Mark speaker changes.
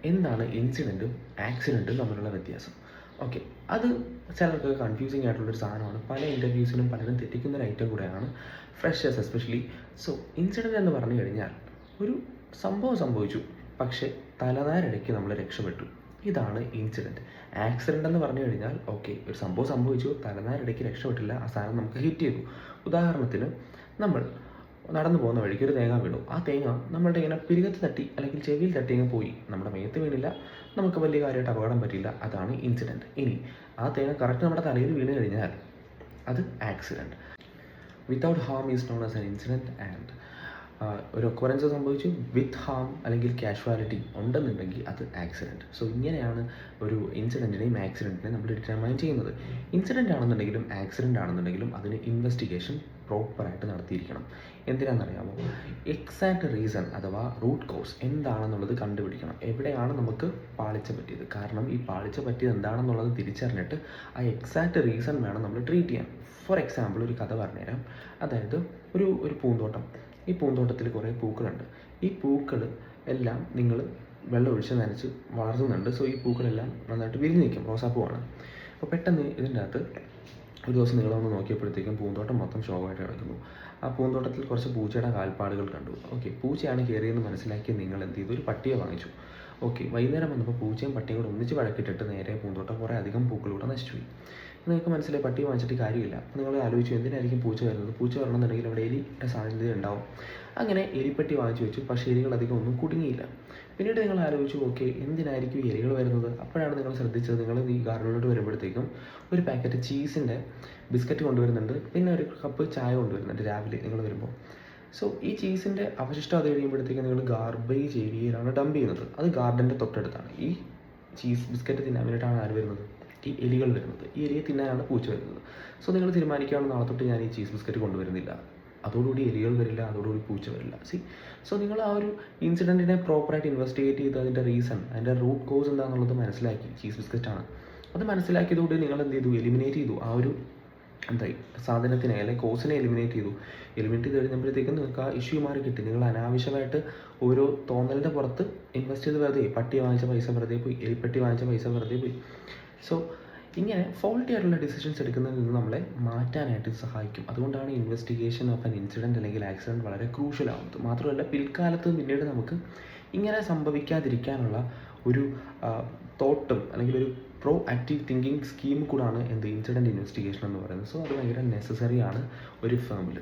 Speaker 1: എന്താണ് ഇൻസിഡൻറ്റും ആക്സിഡൻറ്റും തമ്മിലുള്ള വ്യത്യാസം? ഓക്കെ, അത് ചിലർക്ക് കൺഫ്യൂസിങ് ആയിട്ടുള്ളൊരു സാധനമാണ്. പല ഇൻ്റർവ്യൂസിനും പലരും തെറ്റിക്കുന്ന ഒരു ഐറ്റം കൂടെയാണ് ഫ്രഷേഴ്സ് എസ്പെഷ്യലി. സോ ഇൻസിഡൻറ്റ് എന്ന് പറഞ്ഞു കഴിഞ്ഞാൽ ഒരു സംഭവം സംഭവിച്ചു, പക്ഷേ തലനാരിഴയ്ക്ക് നമ്മൾ രക്ഷപ്പെട്ടു. ഇതാണ് ഇൻസിഡൻറ്റ്. ആക്സിഡൻ്റ് എന്ന് പറഞ്ഞു കഴിഞ്ഞാൽ ഓക്കെ, ഒരു സംഭവം സംഭവിച്ചു, തലനാരിഴയ്ക്ക് രക്ഷപ്പെട്ടില്ല, ആ സാധനം നമുക്ക് ഹിറ്റ് ചെയ്തു. ഉദാഹരണത്തിന് നമ്മൾ നടന്നു പോകുന്ന വഴിക്ക് ഒരു തേങ്ങ വീണു. ആ തേങ്ങ നമ്മളുടെ ഇങ്ങനെ പിരികത്ത് തട്ടി അല്ലെങ്കിൽ ചെവിയിൽ തട്ടി അങ്ങ് പോയി. നമ്മുടെ മേത്ത് വീണില്ല, നമുക്ക് വലിയ കാര്യമായിട്ട് അപകടം പറ്റില്ല. അതാണ് ഇൻസിഡൻറ്റ്. ഇനി ആ തേങ്ങ കറക്റ്റ് നമ്മുടെ തലയിൽ വീണ് കഴിഞ്ഞാൽ അത് accident. Without harm is known as an incident. And ഒരു ഒക്കറൻസ് സംഭവിച്ചു വിത്ത് ഹാം അല്ലെങ്കിൽ കാഷ്വാലിറ്റി ഉണ്ടെന്നുണ്ടെങ്കിൽ അത് ആക്സിഡൻറ്റ്. സോ ഇങ്ങനെയാണ് ഒരു ഇൻസിഡൻറ്റിനെയും ആക്സിഡൻറ്റിനെയും നമ്മൾ ഡിറ്റർമൈൻ ചെയ്യുന്നത്. ഇൻസിഡൻ്റ് ആണെന്നുണ്ടെങ്കിലും ആക്സിഡൻ്റ് ആണെന്നുണ്ടെങ്കിലും അതിന് ഇൻവെസ്റ്റിഗേഷൻ പ്രോപ്പറായിട്ട് നടത്തിയിരിക്കണം. എന്തിനാണെന്നറിയാമോ? എക്സാക്റ്റ് റീസൺ അഥവാ റൂട്ട് കോസ് എന്താണെന്നുള്ളത് കണ്ടുപിടിക്കണം. എവിടെയാണ് നമുക്ക് പാളിച്ച പറ്റിയത്? കാരണം ഈ പാളിച്ച പറ്റിയത് എന്താണെന്നുള്ളത് തിരിച്ചറിഞ്ഞിട്ട് ആ എക്സാക്റ്റ് റീസൺ വേണം നമ്മൾ ട്രീറ്റ് ചെയ്യാൻ. ഫോർ എക്സാമ്പിൾ ഒരു കഥ പറഞ്ഞുതരാം. അതായത് ഒരു പൂന്തോട്ടം. ഈ പൂന്തോട്ടത്തിൽ കുറേ പൂക്കളുണ്ട്. ഈ പൂക്കൾ എല്ലാം നിങ്ങൾ വെള്ളം ഒഴിച്ച് നനച്ച് വളർത്തുന്നുണ്ട്. സോ ഈ പൂക്കളെല്ലാം നന്നായിട്ട് വിരിഞ്ഞ് നിൽക്കും. റോസാപ്പൂവാണ്. അപ്പോൾ പെട്ടെന്ന് ഇതിൻ്റെ അകത്ത് ഒരു ദിവസം നിങ്ങളൊന്ന് നോക്കിയപ്പോഴത്തേക്കും പൂന്തോട്ടം മൊത്തം ശോകമായിട്ട് കിടക്കുന്നു. ആ പൂന്തോട്ടത്തിൽ കുറച്ച് പൂച്ചയുടെ കാൽപ്പാടുകൾ കണ്ടു. ഓക്കെ, പൂച്ചയാണ് കയറിയെന്ന് മനസ്സിലാക്കി നിങ്ങൾ എന്ത് ചെയ്തു? ഒരു പട്ടിയെ വാങ്ങിച്ചു. ഓക്കെ, വൈകുന്നേരം വന്നപ്പോൾ പൂച്ചയും പട്ടിയും കൂടെ ഒന്നിച്ച് വഴക്കിട്ടിട്ട് നേരെ പൂന്തോട്ടം കുറേ അധികം പൂക്കളൂടെ നശിച്ചുപോയി. നിങ്ങൾക്ക് മനസ്സിലായി പട്ടിയെ വാങ്ങിച്ചിട്ട് കാര്യമില്ല. അപ്പോൾ നിങ്ങൾ ആലോചിച്ചു എന്തിനായിരിക്കും പൂച്ച വരുന്നത്? പൂച്ച വരണമെന്നുണ്ടെങ്കിൽ അവിടെ എലിയുടെ സാധ്യത ഉണ്ടാവും. അങ്ങനെ എലിപ്പട്ടി വാങ്ങിച്ചു വെച്ചു. പക്ഷേ എലികൾ അധികം ഒന്നും കുടുങ്ങിയില്ല. പിന്നീട് നിങ്ങൾ ആലോചിച്ചു ഓക്കെ, എന്തിനായിരിക്കും ഈ എലികൾ വരുന്നത്? അപ്പോഴാണ് നിങ്ങൾ ശ്രദ്ധിച്ചത്, നിങ്ങൾ ഈ ഗാർഡനിലോട്ട് വരുമ്പോഴത്തേക്കും ഒരു പാക്കറ്റ് ചീസിൻ്റെ ബിസ്ക്കറ്റ് കൊണ്ടുവരുന്നുണ്ട്, പിന്നെ ഒരു കപ്പ് ചായ കൊണ്ടുവരുന്നുണ്ട് രാവിലെ നിങ്ങൾ വരുമ്പോൾ. സോ ഈ ചീസിൻ്റെ അവശിഷ്ടം അത് കഴിയുമ്പോഴത്തേക്കും നിങ്ങൾ ഗാർബേജ് ഏരിയയിലാണ് ഡംപ് ചെയ്യുന്നത്. അത് ഗാർഡൻ്റെ തൊട്ടടുത്താണ്. ഈ ചീസ് ബിസ്ക്കറ്റ് തിന്നാൻ വേണ്ടിയിട്ടാണ് ആര് വരുന്നത്? ഈ എലികൾ വരുന്നത്. ഈ എലിയെ തിന്നാനാണ് പൂച്ച വരുന്നത്. സോ നിങ്ങൾ തീരുമാനിക്കുകയാണ് നാളെ തൊട്ട് ഞാൻ ഈ ചീസ് ബിസ്ക്കറ്റ് കൊണ്ടുവരുന്നില്ല. അതോടുകൂടി എലികൾ വരില്ല, അതോടുകൂടി പൂച്ച വരില്ല. സോ നിങ്ങൾ ആ ഒരു ഇൻസിഡൻറ്റിനെ പ്രോപ്പറായിട്ട് ഇൻവെസ്റ്റിഗേറ്റ് ചെയ്ത് അതിൻ്റെ റീസൺ, അതിൻ്റെ റൂട്ട് കോസ് എന്താണെന്നുള്ളത് മനസ്സിലാക്കി. ചീസ് ബിസ്ക്കറ്റാണ് അത് മനസ്സിലാക്കിയതോടെ നിങ്ങൾ എന്ത് ചെയ്തു? എലിമിനേറ്റ് ചെയ്തു. ആ ഒരു എന്തായി സാധനത്തിനെ അല്ലെങ്കിൽ കോസിനെ എലിമിനേറ്റ് ചെയ്തു. എലിമിനേറ്റ് ചെയ്ത് കഴിഞ്ഞപ്പോഴത്തേക്കും നിങ്ങൾക്ക് ആ ഇഷ്യൂ മാറി കിട്ടി. നിങ്ങൾ അനാവശ്യമായിട്ട് ഓരോ തോന്നലിൻ്റെ പുറത്ത് ഇൻവെസ്റ്റ് ചെയ്ത് വെറുതെ പട്ടി വാങ്ങിച്ച പൈസ വെറുതെ പോയി, എലിപ്പട്ടി വാങ്ങിച്ച പൈസ വെറുതെ പോയി. സോ ഇങ്ങനെ ഫോൾട്ടി ആയിട്ടുള്ള ഡിസിഷൻസ് എടുക്കുന്നതിൽ നിന്ന് നമ്മളെ മാറ്റാനായിട്ട് സഹായിക്കും. അതുകൊണ്ടാണ് ഇൻവെസ്റ്റിഗേഷൻ ഓഫ് ആൻ ഇൻസിഡൻറ്റ് അല്ലെങ്കിൽ ആക്സിഡൻറ്റ് വളരെ ക്രൂഷ്യൽ ആവുന്നത്. മാത്രമല്ല പിൽക്കാലത്ത് പിന്നീട് നമുക്ക് ഇങ്ങനെ സംഭവിക്കാതിരിക്കാനുള്ള ഒരു തോട്ടും അല്ലെങ്കിൽ ഒരു പ്രോ ആക്റ്റീവ് തിങ്കിങ് സ്കീം കൂടാണ് എന്ത് ഇൻസിഡൻറ്റ് ഇൻവെസ്റ്റിഗേഷൻ എന്ന് പറയുന്നത്. സോ അത് ഭയങ്കര നെസസറി ആണ് ഒരു ഫേമിൽ.